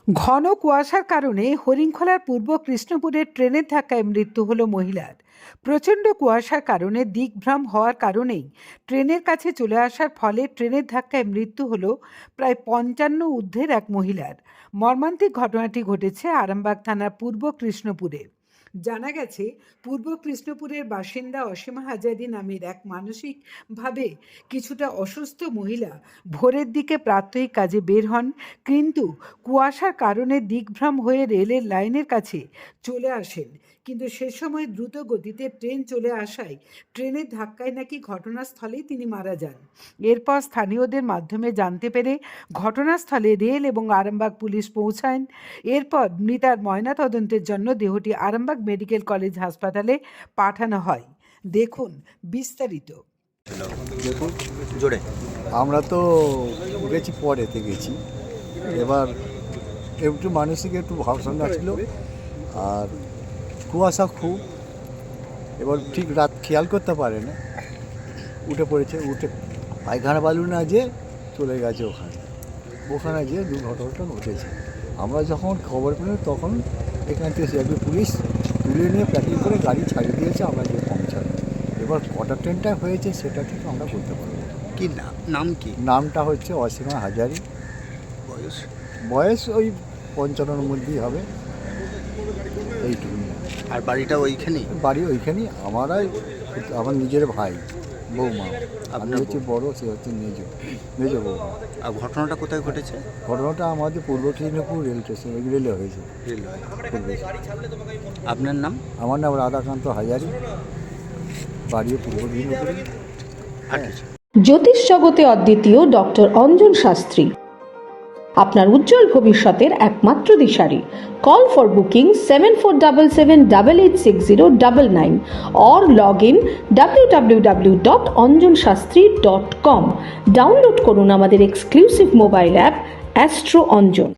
ঘন কুয়াশার কারণে হরিণখোলার পূর্ব কৃষ্ণপুরের ট্রেনের ধাক্কায় মৃত্যু হলো মহিলার। প্রচণ্ড কুয়াশার কারণে দিকভ্রম হওয়ার কারণেই ট্রেনের কাছে চলে আসার ফলে ট্রেনের ধাক্কায় মৃত্যু হলো প্রায় ৫৫ ঊর্ধ্বের এক মহিলার। মর্মান্তিক ঘটনাটি ঘটেছে আরামবাগ থানার পূর্ব কৃষ্ণপুরে। জানা গেছে, পূর্ব কৃষ্ণপুরের বাসিন্দা অসীমা হাজারি নামের এক মানসিকভাবে কিছুটা অসুস্থ মহিলা ভোরের দিকে প্রাত্যহিক কাজে বের হন, কিন্তু কুয়াশার কারণে দিকভ্রম হয়ে রেলের লাইনের কাছে চলে আসেন। কিন্তু সে সময় দ্রুত গতিতে ট্রেন চলে আসায় ট্রেনের ধাক্কায় নাকি ঘটনাস্থলেই তিনি মারা যান। এরপর স্থানীয়দের মাধ্যমে জানতে পেরে ঘটনাস্থলে রেল এবং আরামবাগ পুলিশ পৌঁছান। এরপর মৃতার ময়নাতদন্তের জন্য দেহটি আরামবাগ মেডিকেল কলেজ হাসপাতালে পাঠানো হয়। দেখুন বিস্তারিত। দেখুন জোরে আমরা তো গেছি, পরেতে গেছি। এবার একটু মানসিক একটু ভাবসাঙ্গা ছিল, আর কুয়াশা খুব। এবার ঠিক রাত খেয়াল করতে পারে না, উঠে পড়েছে, উঠে পায়খানা বালু না যে চলে গেছে ওখানে যে দুর্ঘটনাটা ঘটেছে। আমরা যখন খবর পেলাম তখন এখান থেকে একটু পুলিশ তুলে নিয়ে প্যাকিং করে গাড়ি ছাড়িয়ে দিয়েছে, আমরা যে পৌঁছালাম। এবার কটা ট্রেনটা হয়েছে সেটা ঠিক আমরা বলতে পারবো। কি নাম কি? নামটা হচ্ছে অসীমা হাজারি। বয়স ওই ৫৫-র মধ্যেই হবে, এইটুকু। আর বাড়িটা ওইখানেই? বাড়ি ওইখানেই। আমার নিজের ভাই, বৌমা। আমি হচ্ছে বড়, সে হচ্ছে মেজ বৌমা। আর ঘটনাটা কোথায় ঘটেছে? ঘটনাটা আমাদের পূর্ব কৃষ্ণপুর রেল স্টেশন, রেলে হয়েছে। আপনার নাম? আমার নাম রাধাকান্ত হাজারি, বাড়িও পূর্ব কৃষ্ণপুর। আর কিছু? জ্যোতিষ জগতে অদ্বিতীয় ডক্টর অঞ্জন শাস্ত্রী, আপনার উজ্জ্বল ভবিষ্যতের একমাত্র দিশারি। Call for booking 7477886099 or log in www.anjanshastri.com। Download করুন আমাদের exclusive mobile app astro Anjan.